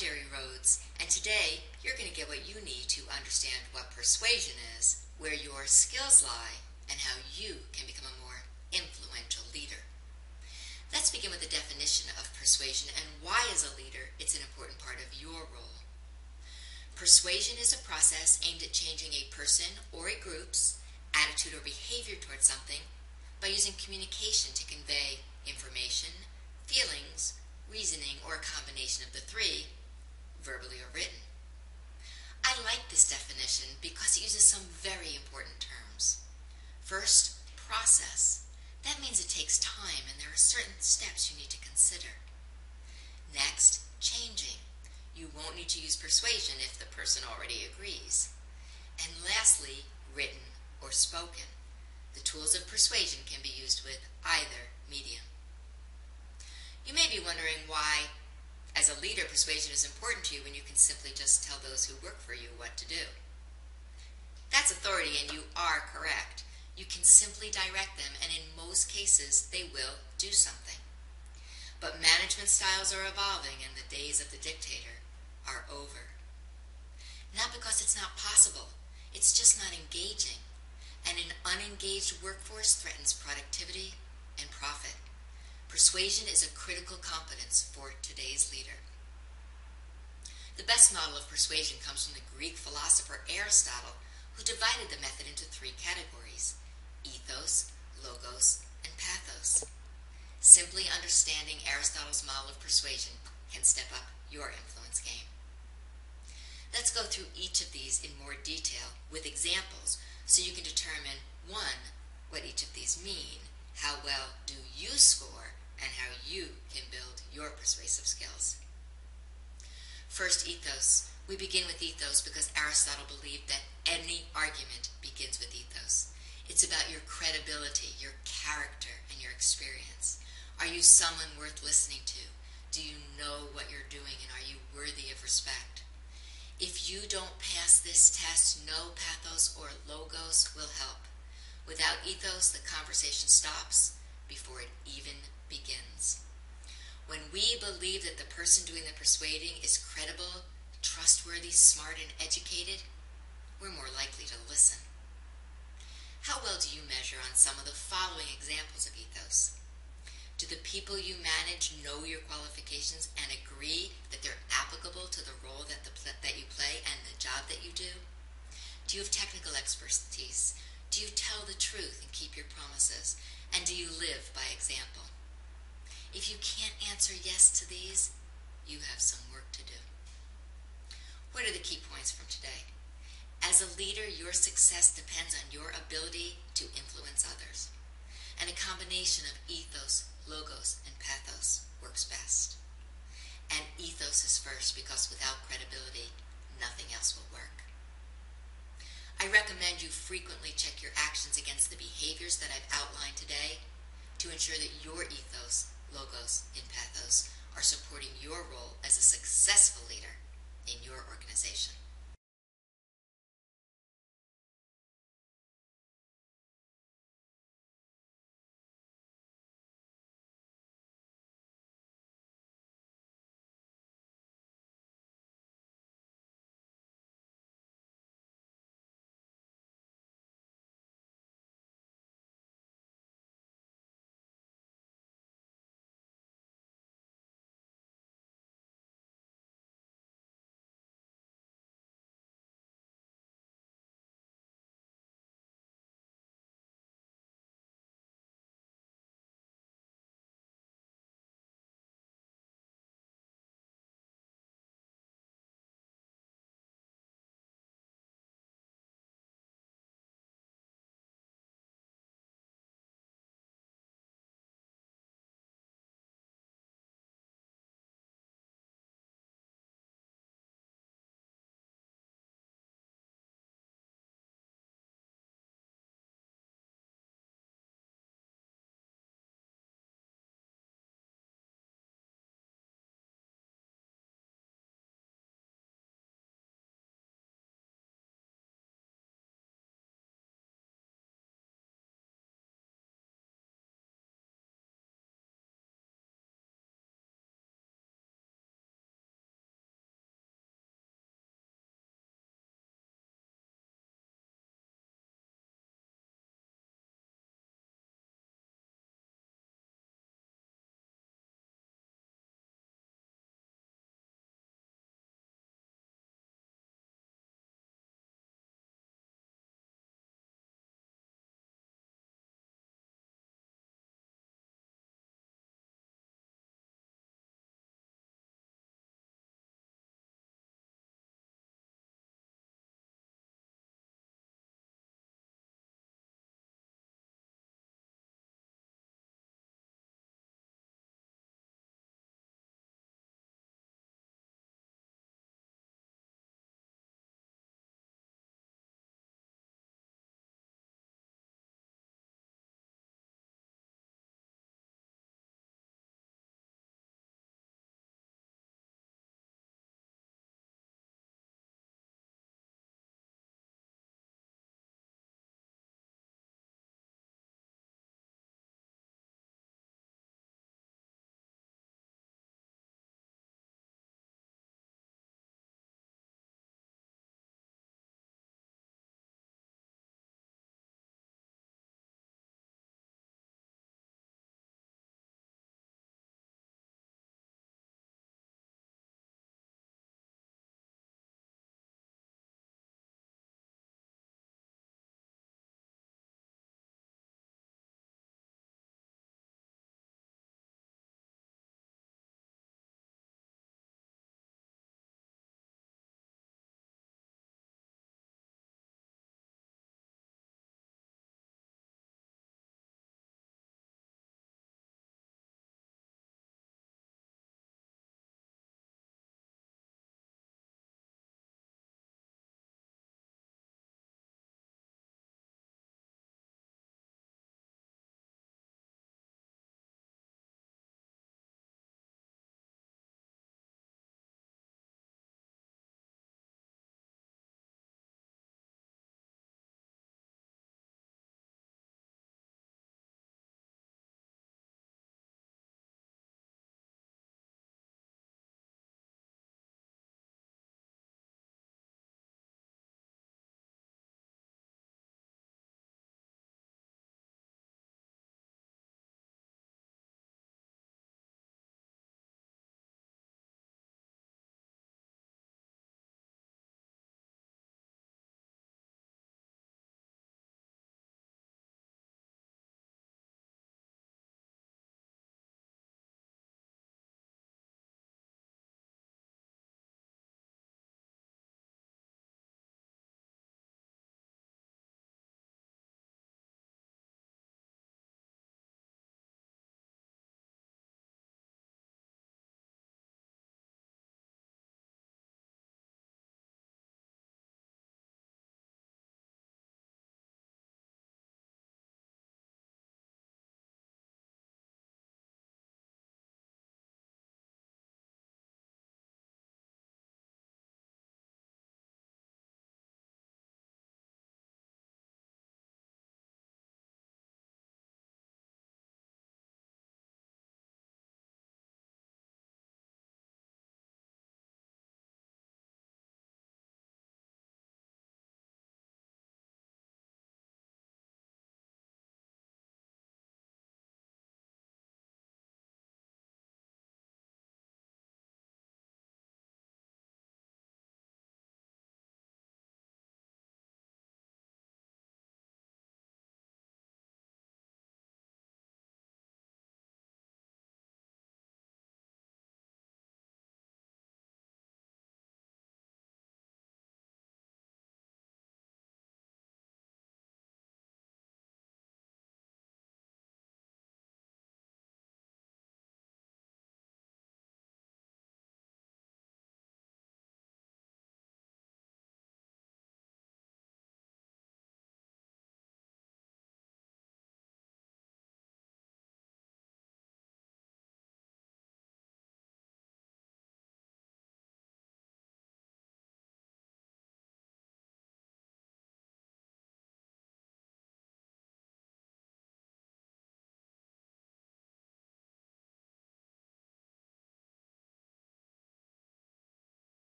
Jerry Rhoades, and today you're going to get what you need to understand what persuasion is, where your skills lie, and how you can become a more influential leader. Let's begin with the definition of persuasion and why, as a leader, it's an important part of your role. Persuasion is a process aimed at changing a person or a group's attitude or behavior towards something by using communication to convey information, feelings, reasoning, or a combination of the three, verbally or written. I like this definition because it uses some very important terms. First, process. That means it takes time and there are certain steps you need to consider. Next, changing. You won't need to use persuasion if the person already agrees. And lastly, written or spoken. The tools of persuasion can be used with either medium. You may be wondering why, as a leader, persuasion is important to you when you can simply just tell those who work for you what to do. That's authority, and you are correct. You can simply direct them, and in most cases, they will do something. But management styles are evolving, and the days of the dictator are over. Not because it's not possible, it's just not engaging. And an unengaged workforce threatens productivity and profit. Persuasion is a critical competence for today's leader. The best model of persuasion comes from the Greek philosopher Aristotle, who divided the method into three categories: ethos, logos, and pathos. Simply understanding Aristotle's model of persuasion can step up your influence game. Let's go through each of these in more detail with examples so you can determine, 1, what each of these mean, how well do you score, and how you can build your persuasive skills. First, ethos. We begin with ethos because Aristotle believed that any argument begins with ethos. It's about your credibility, your character, and your experience. Are you someone worth listening to? Do you know what you're doing, and are you worthy of respect? If you don't pass this test, no pathos or logos will help. Without ethos, the conversation stops before it even begins. When we believe that the person doing the persuading is credible, trustworthy, smart, and educated, we're more likely to listen. How well do you measure on some of the following examples of ethos? Do the people you manage know your qualifications and agree that they're applicable to the role that you play and the job that you do? Do you have technical expertise? Do you tell the truth and keep your promises? And do you live by example? If you can't answer yes to these, you have some work to do. What are the key points from today? As a leader, your success depends on your ability to influence others. And a combination of ethos, logos, and pathos works best. And ethos is first because without credibility, nothing else will work. I recommend you frequently check your actions against the behaviors that I've outlined today to ensure that your ethos, logos, and pathos are supporting your role as a successful leader in your organization.